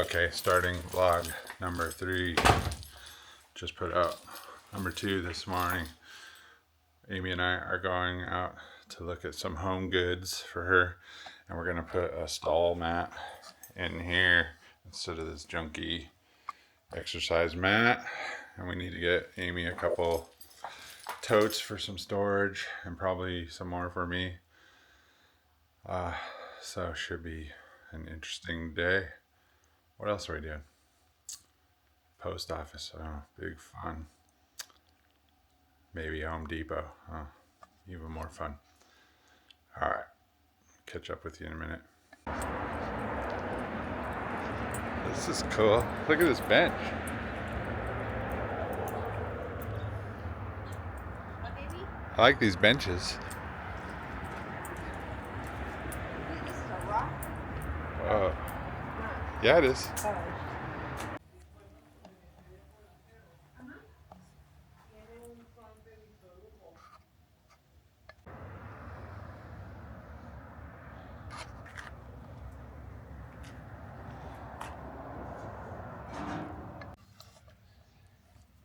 Okay, starting vlog number 3. Just put out number 2 this morning. Amy and I are going out to look at some home goods for her, and we're gonna put a stall mat in here instead of this junky exercise mat. And we need to get Amy a couple totes for some storage and probably some more for me. So should be an interesting day. What else are we doing? Post office. Oh, big fun. Maybe Home Depot. Oh, even more fun. All right. Catch up with you in a minute. This is cool. Look at this bench. What, baby? I like these benches. This is a rock? Oh. Yeah, it is. Oh.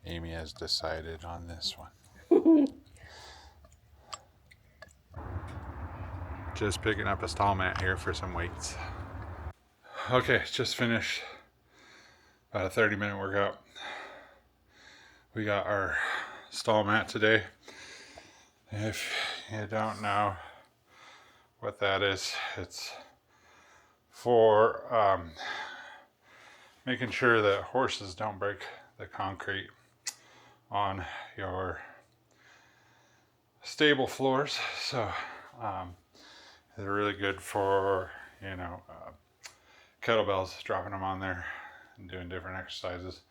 Amy has decided on this one. Just picking up a stall mat here for some weights. Okay, just finished about a 30-minute workout. We got our stall mat today. If you don't know what that is, it's for making sure that horses don't break the concrete on your stable floors. So they're really good for, kettlebells, dropping them on there and doing different exercises.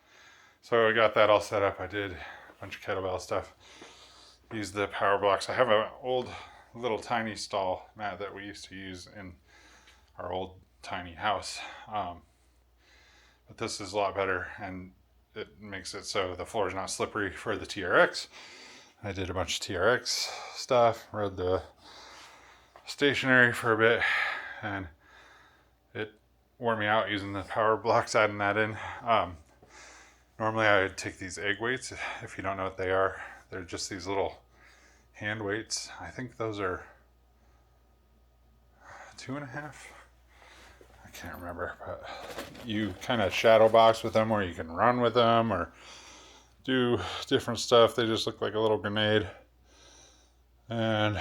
So I got that all set up. I did a bunch of kettlebell stuff. Used the powerblocks. I have an old little tiny stall mat that we used to use in our old tiny house. But this is a lot better, and it makes it so the floor is not slippery for the TRX. I did a bunch of TRX stuff, rode the stationary for a bit, and it wore me out using the power blocks, adding that in. Normally I would take these egg weights. If you don't know what they are, they're just these little hand weights. I think those are 2.5. I can't remember, but you kind of shadow box with them, or you can run with them or do different stuff. They just look like a little grenade. And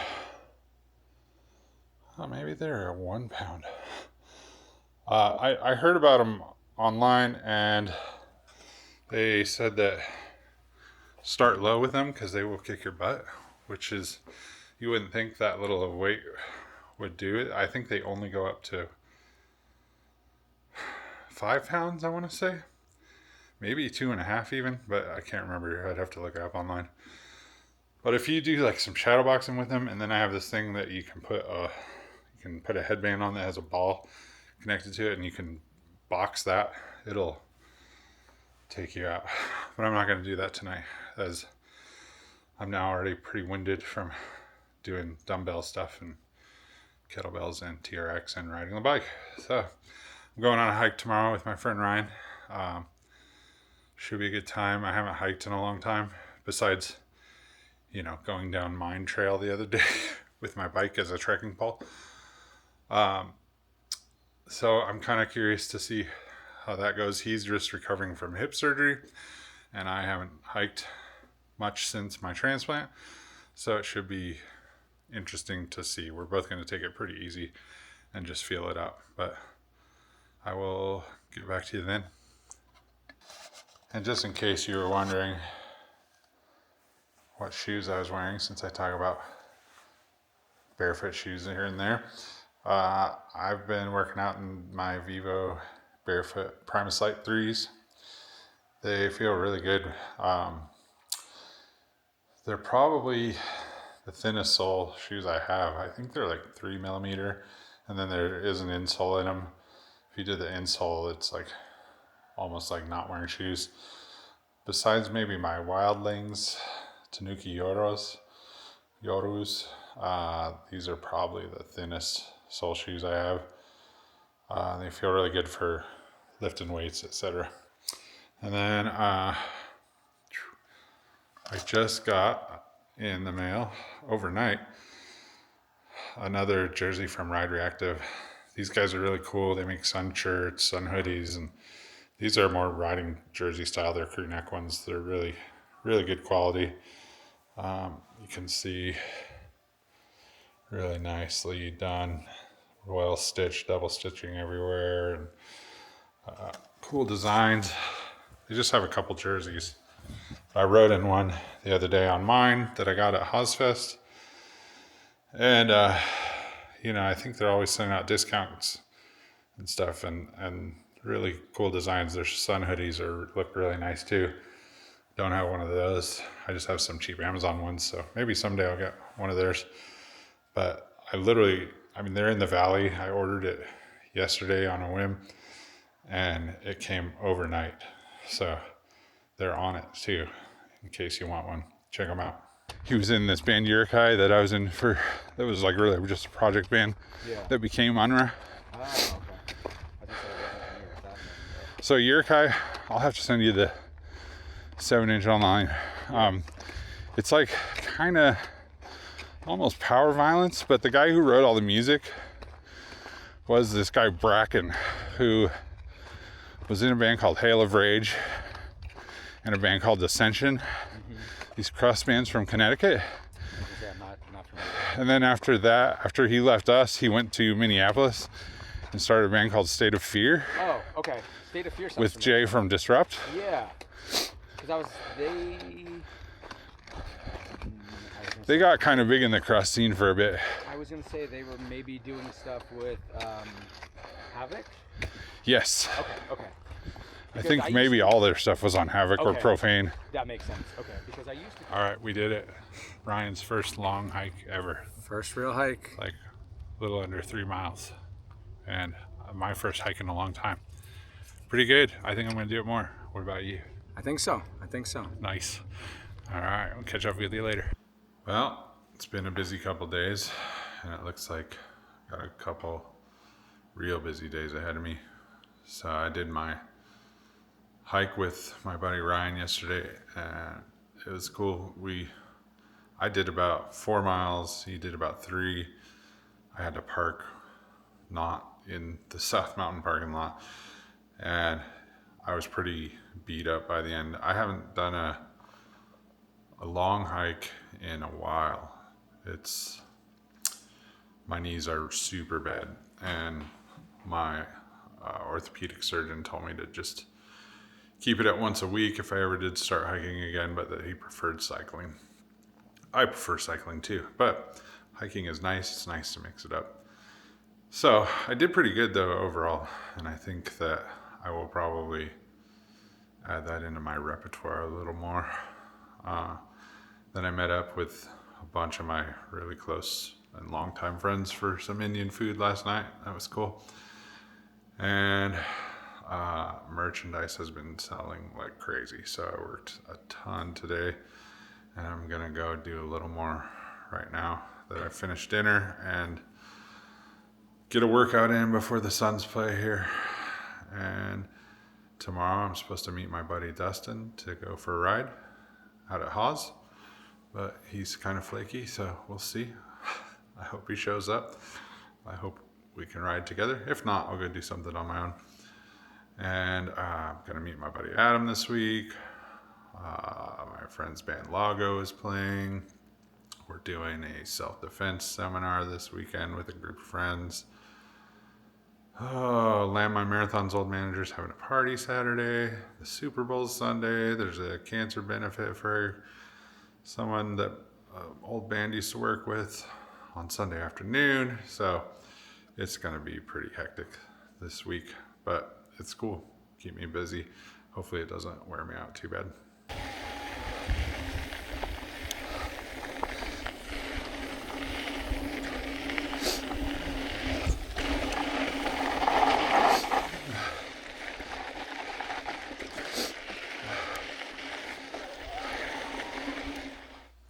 maybe they're a 1 pound. I heard about them online, and they said that start low with them because they will kick your butt, which is, you wouldn't think that little of weight would do it. I think they only go up to 5 pounds, I want to say. Maybe 2.5 even, but I can't remember. I'd have to look it up online. But if you do like some shadow boxing with them, and then I have this thing that you can put a headband on that has a ball connected to it, and you can box that, it'll take you out. But I'm not going to do that tonight, as I'm now already pretty winded from doing dumbbell stuff and kettlebells and TRX and riding the bike. So I'm going on a hike tomorrow with my friend Ryan. Should be a good time. I haven't hiked in a long time, besides going down Mine Trail the other day with my bike as a trekking pole. So I'm kind of curious to see how that goes. He's just recovering from hip surgery, and I haven't hiked much since my transplant, so it should be interesting to see. We're both going to take it pretty easy and just feel it out, but I will get back to you then. And just in case you were wondering what shoes I was wearing, since I talk about barefoot shoes here and there, I've been working out in my Vivo barefoot Primus Light 3s. They feel really good. They're probably the thinnest sole shoes I have. I think they're like 3mm, and then there is an insole in them. If you did the insole, it's like almost like not wearing shoes. Besides maybe my Wildlings Tanuki Yorus, these are probably the thinnest sole shoes I have. They feel really good for lifting weights, etc. And then I just got in the mail overnight another jersey from Ride Reactive. These guys are really cool. They make sun shirts, sun hoodies, and these are more riding jersey style. They're crew neck ones. They're really, really good quality. You can see really nicely done, well stitched, double stitching everywhere, and cool designs. They just have a couple jerseys. I rode in one the other day on mine that I got at Ozfest. And, I think they're always sending out discounts and stuff, and really cool designs. Their sun hoodies look really nice too. Don't have one of those. I just have some cheap Amazon ones, so maybe someday I'll get one of theirs. But they're in the Valley. I ordered it yesterday on a whim, and it came overnight. So they're on it too, in case you want one. Check them out. He was in this band Yurikai that I was in for, that was like really just a project band that became Unra. Oh, okay. I just wasn't familiar with that name. So Yurikai, I'll have to send you the 7-inch online. It's like kind of almost power violence, but the guy who wrote all the music was this guy Bracken, who was in a band called Hail of Rage and a band called Ascension. These crust bands from Connecticut. Yeah, not familiar. And then after he left us, he went to Minneapolis and started a band called State of Fear. Oh, okay. State of Fear sounds with familiar. Jay from Disrupt. Yeah. Because They got kind of big in the crust scene for a bit. I was going to say they were maybe doing stuff with Havoc? Yes. Okay. I think maybe all their stuff was on Havoc or Okay. Profane. That makes sense. Okay. Because I used to... All right, we did it. Ryan's first long hike ever. First real hike. Like a little under 3 miles. And my first hike in a long time. Pretty good. I think I'm going to do it more. What about you? I think so. Nice. All right, I'll catch up with you later. Well, it's been a busy couple days, and it looks like I got a couple real busy days ahead of me. So I did my hike with my buddy Ryan yesterday, and it was cool. I did about 4 miles. He did about 3. I had to park not in the South Mountain parking lot, and I was pretty beat up by the end. I haven't done a long hike in a while. My knees are super bad, and my orthopedic surgeon told me to just keep it at once a week if I ever did start hiking again, but that he preferred cycling. I prefer cycling too, but hiking is nice. It's nice to mix it up. So I did pretty good though overall, and I think that I will probably add that into my repertoire a little more. Then I met up with a bunch of my really close and longtime friends for some Indian food last night. That was cool. And merchandise has been selling like crazy. So I worked a ton today, and I'm gonna go do a little more right now that I finished dinner and get a workout in before the Suns play here. And tomorrow I'm supposed to meet my buddy Dustin to go for a ride out at Haas, but he's kind of flaky, so we'll see. I hope he shows up. I hope we can ride together. If not, I'll go do something on my own. And I'm gonna meet my buddy Adam this week. My friend's band Lago is playing. We're doing a self-defense seminar this weekend with a group of friends. Landmine Marathon's old manager's having a party Saturday. The Super Bowl's Sunday. There's a cancer benefit for someone that old band used to work with on Sunday afternoon. So it's gonna be pretty hectic this week, but it's cool. Keep me busy. Hopefully it doesn't wear me out too bad.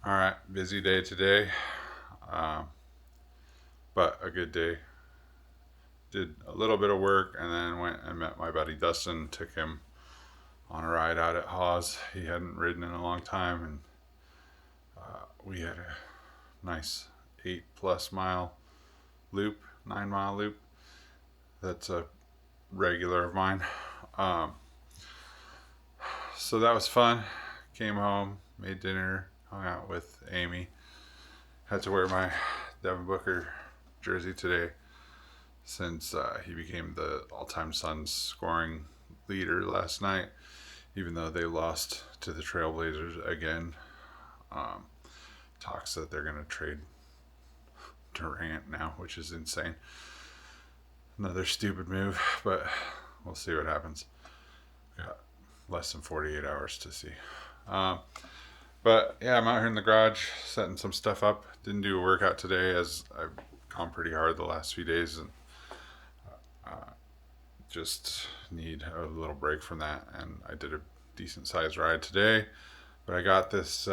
All right, busy day today, but a good day. did a little bit of work, and then went and met my buddy Dustin, took him on a ride out at Hawes. He hadn't ridden in a long time, and we had a nice 8+ mile loop, 9-mile loop. That's a regular of mine. So that was fun. Came home, made dinner, hung out with Amy. Had to wear my Devin Booker jersey today since he became the all-time Suns scoring leader last night, even though they lost to the Trailblazers again. Talks that they're going to trade Durant now, which is insane. Another stupid move, but we'll see what happens. Got less than 48 hours to see. But yeah, I'm out here in the garage setting some stuff up. Didn't do a workout today as I've gone pretty hard the last few days, and just need a little break from that. And I did a decent sized ride today, but I got this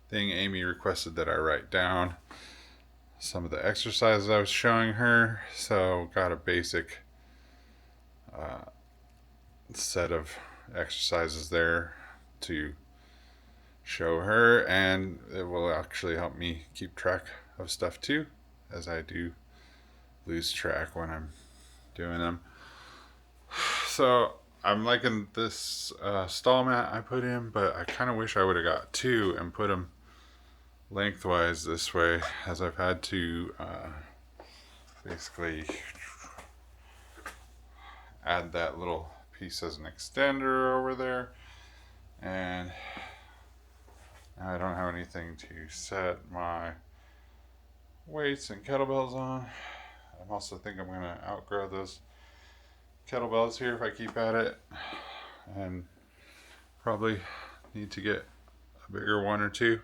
thing Amy requested that I write down some of the exercises I was showing her. So got a basic set of exercises there to show her, and it will actually help me keep track of stuff too, as I do lose track when I'm doing them. So I'm liking this stall mat I put in, but I kind of wish I would have got two and put them lengthwise this way, as I've had to basically add that little piece as an extender over there, and I don't have anything to set my weights and kettlebells on. I also think I'm going to outgrow those kettlebells here if I keep at it, and probably need to get a bigger one or two,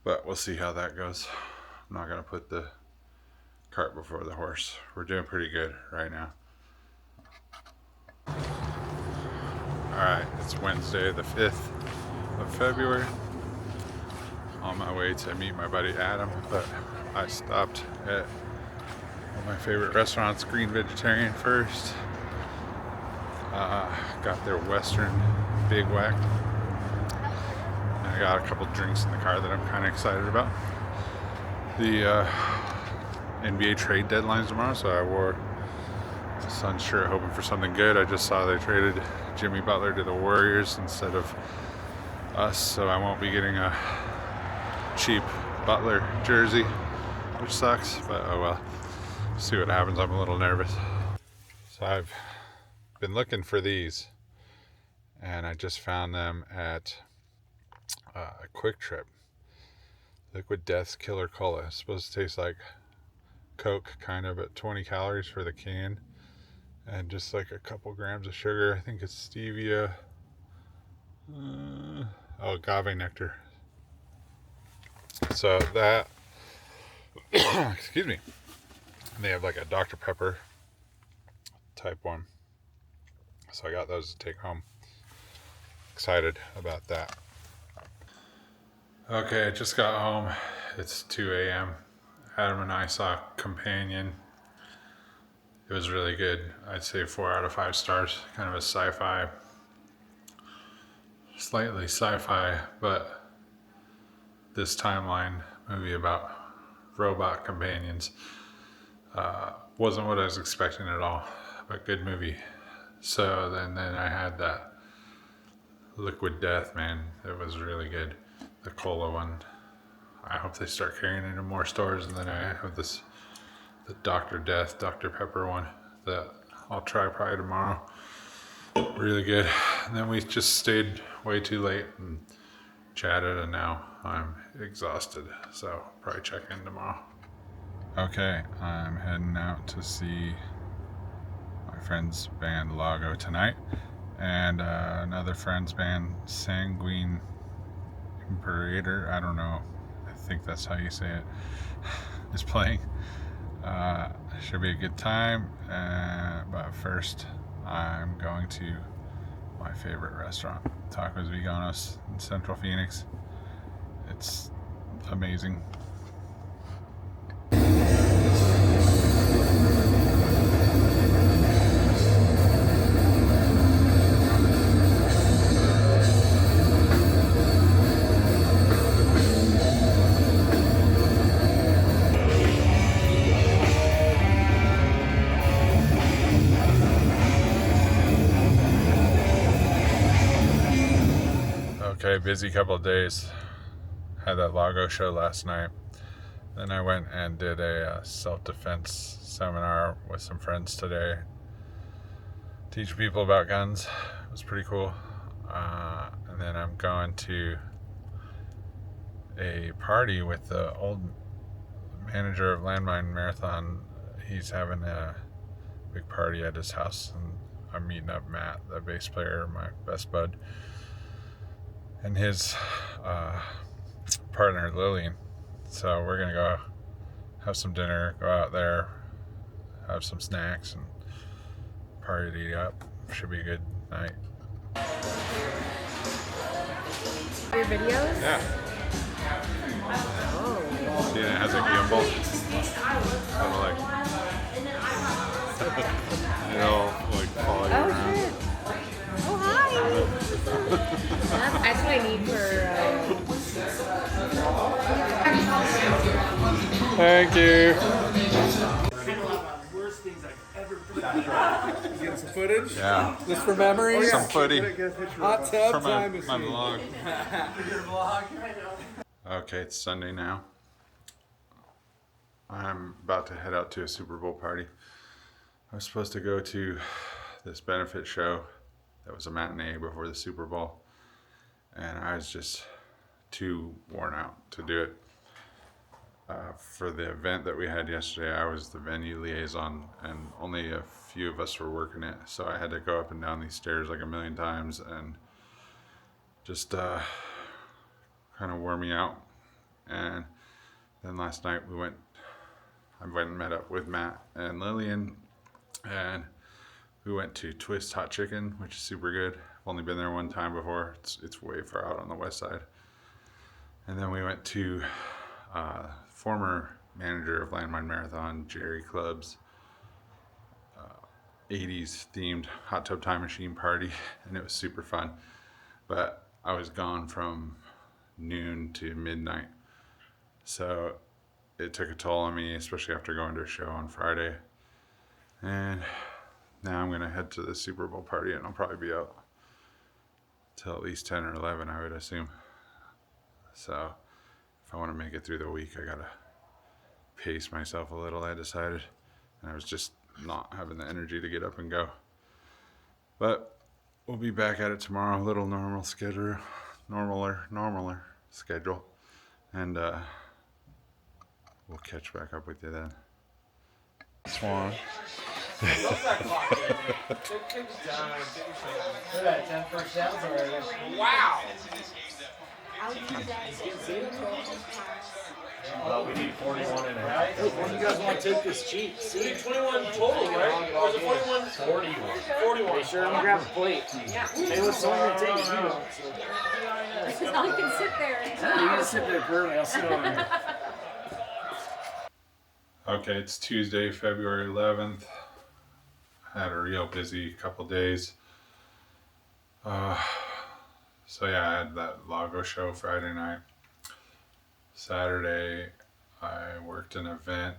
but we'll see how that goes. I'm not going to put the cart before the horse. We're doing pretty good right now. Alright, it's Wednesday the 5th of February. On my way to meet my buddy Adam, but I stopped at one of my favorite restaurants, Green Vegetarian, first. Got their Western Big Whack. And I got a couple drinks in the car that I'm kind of excited about. The NBA trade deadline's tomorrow, so I wore the Suns shirt hoping for something good. I just saw they traded Jimmy Butler to the Warriors instead of us, so I won't be getting a cheap Butler jersey, which sucks, but oh well. See what happens. I'm a little nervous. So I've been looking for these, and I just found them at a Quick Trip. Liquid Death's Killer Cola. It's supposed to taste like Coke, kind of, at 20 calories for the can, and just like a couple grams of sugar. I think it's stevia. Agave nectar. So that, excuse me, they have like a Dr. Pepper type one. So I got those to take home. Excited about that. Okay, I just got home. It's 2 a.m. Adam and I saw Companion. It was really good. I'd say 4 out of 5 stars. Kind of a sci-fi, slightly sci-fi, but this timeline movie about robot companions wasn't what I was expecting at all, but good movie. So then I had that Liquid Death, man. It was really good. The cola one. I hope they start carrying it in more stores. And then I have the Dr. Death, Dr. Pepper one that I'll try probably tomorrow. Really good. And then we just stayed way too late and chatted, and now I'm exhausted, so probably check in tomorrow. Okay, I'm heading out to see my friend's band Lago tonight, and another friend's band, Sanguine Imperator, I don't know, I think that's how you say it, is playing. Should be a good time, but first I'm going to my favorite restaurant, Tacos Veganos in Central Phoenix. It's amazing. Okay, busy couple of days. Had that Lago show last night. Then I went and did a self-defense seminar with some friends today. Teach people about guns. It was pretty cool. And then I'm going to a party with the old manager of Landmine Marathon. He's having a big party at his house, and I'm meeting up Matt, the bass player, my best bud, and his partner Lillian. So we're gonna go have some dinner, go out there, have some snacks, and party up. Should be a good night. Your videos? Yeah. Oh. See, it has a gimbal. Kind of like, it'll like follow you Oh around. shit. Oh hi. That's what I need for. Thank you. Get some footage? Yeah. Just for memories? Some footy Hot tub for my time machine. vlog. Your vlog? Okay, it's Sunday now. I'm about to head out to a Super Bowl party. I was supposed to go to this benefit show that was a matinee before the Super Bowl, and I was just too worn out to do it. For the event that we had yesterday, I was the venue liaison, and only a few of us were working it, so I had to go up and down these stairs like a million times, and just kind of wore me out. And then last night I went and met up with Matt and Lillian, and we went to Twist Hot Chicken, which is super good. I've only been there one time before. It's way far out on the west side. And then we went to former manager of Landmine Marathon, Jerry Club's 80s themed hot tub time machine party, and it was super fun. But I was gone from noon to midnight, so it took a toll on me, especially after going to a show on Friday. And now I'm gonna head to the Super Bowl party, and I'll probably be out till at least 10 or 11, I would assume. So if I want to make it through the week, I gotta pace myself a little, I decided. And I was just not having the energy to get up and go. But we'll be back at it tomorrow, a little normaler schedule. And we'll catch back up with you then. Swan. Wow! I'll do that. Well, we need 41 and a half. When you guys want to take this cheap? We need 21 total, right? Or is it 41? 41. 41. Hey, sure, I'm gonna grab a plate. Hey, what's the one gonna take? You don't. Because I can sit there and You can sit there perfectly. I'll sit over here. Okay, it's Tuesday, February 11th. Had a real busy couple days. So yeah, I had that Lago show Friday night. Saturday, I worked an event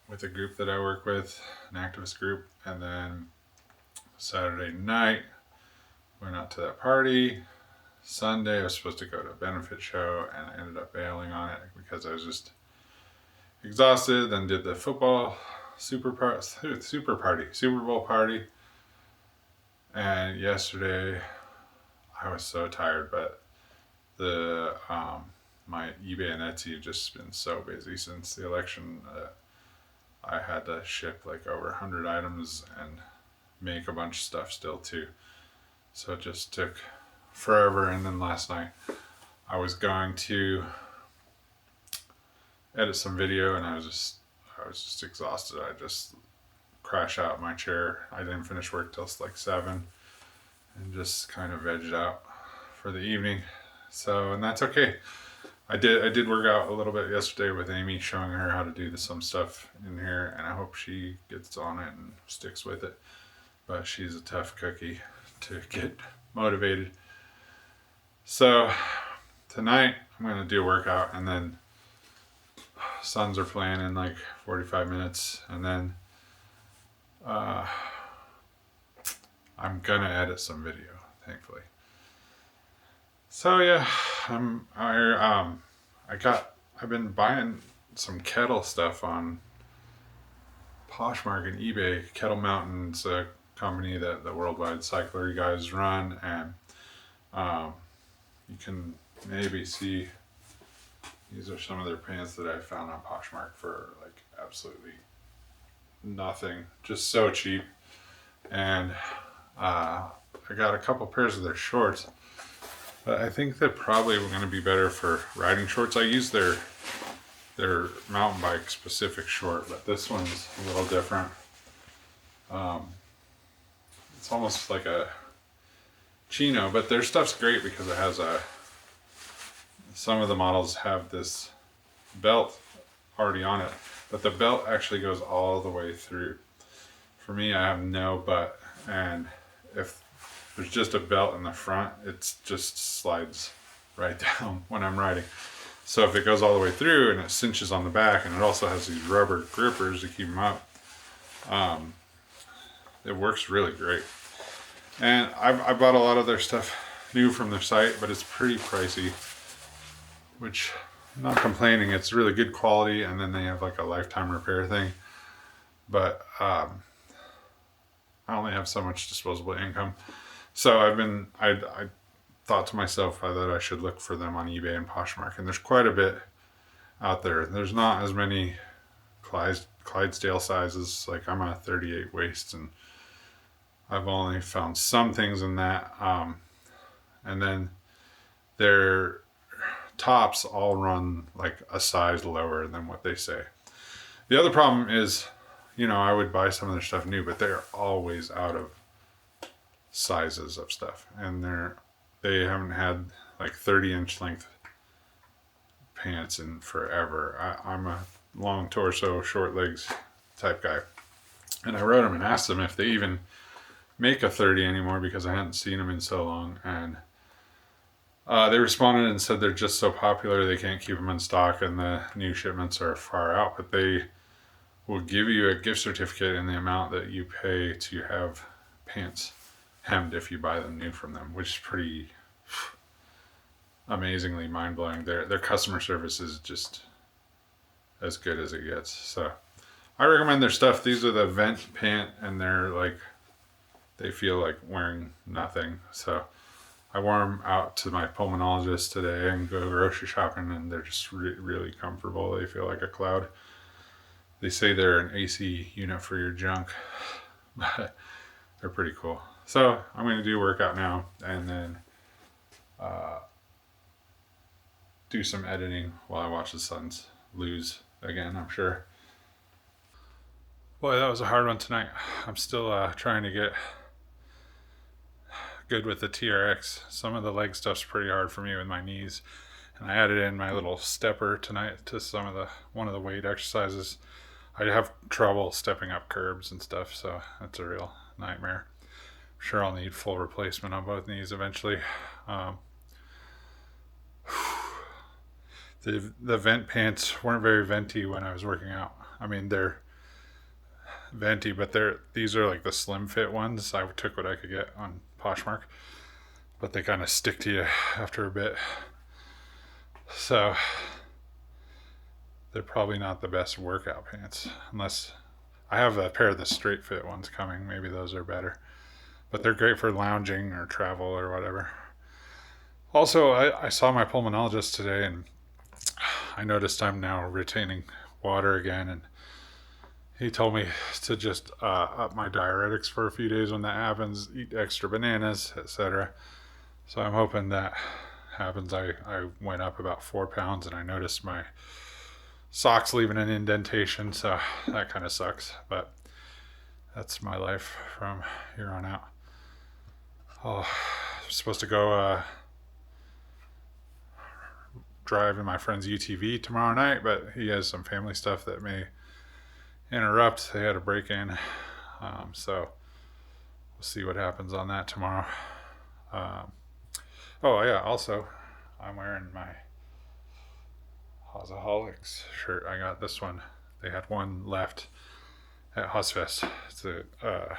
with a group that I work with, an activist group. And then Saturday night, went out to that party. Sunday, I was supposed to go to a benefit show, and I ended up bailing on it because I was just exhausted. Then did the football Super Bowl party. And yesterday, I was so tired, but the my eBay and Etsy have just been so busy since the election. I had to ship like over 100 items and make a bunch of stuff still too. So it just took forever. And then last night I was going to edit some video, and I was just exhausted. I just crashed out in my chair. I didn't finish work till like 7, and just kind of vegged out for the evening. So, and that's okay. I did work out a little bit yesterday with Amy, showing her how to do some stuff in here, and I hope she gets on it and sticks with it. But she's a tough cookie to get motivated. So tonight I'm gonna do a workout, and then Suns are playing in like 45 minutes, and then I'm gonna edit some video, thankfully. So yeah, I've been buying some kettle stuff on Poshmark and eBay. Kettle Mountain's a company that the Worldwide Cycler guys run, and you can maybe see these are some of their pants that I found on Poshmark for like absolutely nothing, just so cheap. And I got a couple pairs of their shorts, but I think they're probably going to be better for riding shorts. I use their mountain bike specific short, but this one's a little different. It's almost like a chino, but their stuff's great because it has some of the models have this belt already on it, but the belt actually goes all the way through. For me, I have no butt, and if there's just a belt in the front, it just slides right down when I'm riding. So if it goes all the way through and it cinches on the back, and it also has these rubber grippers to keep them up, it works really great. And I bought a lot of their stuff new from their site, but it's pretty pricey, which I'm not complaining. It's really good quality, and then they have like a lifetime repair thing. But I only have so much disposable income, so I thought to myself that I should look for them on eBay and Poshmark, and there's quite a bit out there. There's not as many Clydesdale sizes. Like I'm a 38 waist, and I've only found some things in that. And then their tops all run like a size lower than what they say. The other problem is, I would buy some of their stuff new, but they're always out of sizes of stuff, and they haven't had like 30-inch length pants in forever. I'm a long torso, short legs type guy, and I wrote them and asked them if they even make a 30 anymore because I hadn't seen them in so long, and they responded and said they're just so popular they can't keep them in stock and the new shipments are far out, but they will give you a gift certificate in the amount that you pay to have pants hemmed if you buy them new from them, which is pretty amazingly mind-blowing. Their customer service is just as good as it gets. So I recommend their stuff. These are the vent pant, and they feel like wearing nothing. So I wore them out to my pulmonologist today and go grocery shopping, and they're just really comfortable. They feel like a cloud. They say they're an AC unit for your junk, but they're pretty cool. So I'm going to do a workout now, and then do some editing while I watch the Suns lose again, I'm sure. Boy, that was a hard one tonight. I'm still trying to get good with the TRX. Some of the leg stuff's pretty hard for me with my knees, and I added in my little stepper tonight to one of the weight exercises. I have trouble stepping up curbs and stuff, so that's a real nightmare. I'm sure I'll need full replacement on both knees eventually. The vent pants weren't very venti when I was working out. I mean, they're venti, but these are like the slim fit ones. I took what I could get on Poshmark, but they kind of stick to you after a bit. So they're probably not the best workout pants, unless I have a pair of the straight fit ones coming. Maybe those are better, but they're great for lounging or travel or whatever. Also, I saw my pulmonologist today, and I noticed I'm now retaining water again, and he told me to just up my diuretics for a few days when that happens, eat extra bananas, etc. So I'm hoping that happens. I went up about 4 pounds, and I noticed my socks leaving an indentation, so that kind of sucks, but that's my life from here on out. I'm supposed to go drive in my friend's UTV tomorrow night, but he has some family stuff that may interrupt. They had a break-in, so we'll see what happens on that tomorrow. Oh yeah, also I'm wearing my Hosaholics shirt. I got this one. They had one left at Hosfest. It's a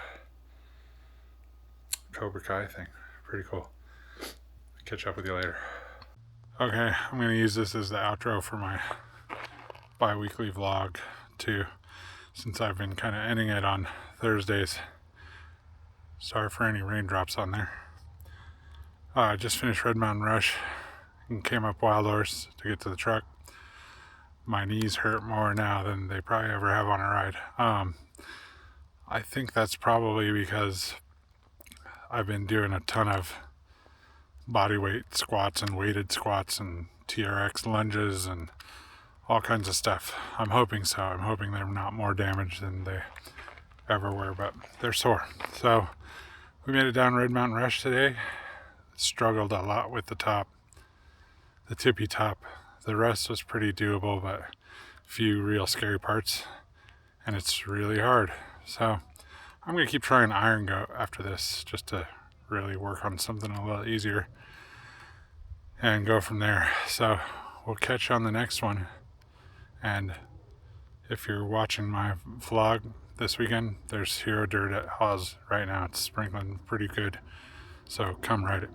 Cobra Kai thing. Pretty cool. I catch up with you later. Okay, I'm going to use this as the outro for my bi-weekly vlog too, since I've been kind of ending it on Thursdays. Sorry for any raindrops on there. I just finished Red Mountain Rush and came up Wild Horse to get to the truck. My knees hurt more now than they probably ever have on a ride. I think that's probably because I've been doing a ton of bodyweight squats and weighted squats and TRX lunges and all kinds of stuff. I'm hoping so. I'm hoping they're not more damaged than they ever were, but they're sore. So we made it down Red Mountain Rush today. Struggled a lot with the top, the tippy top. The rest was pretty doable, but a few real scary parts, and it's really hard. So I'm going to keep trying Iron Goat after this, just to really work on something a little easier and go from there. So we'll catch you on the next one. And if you're watching my vlog this weekend, there's Hero Dirt at Hawes right now. It's sprinkling pretty good, so come ride it.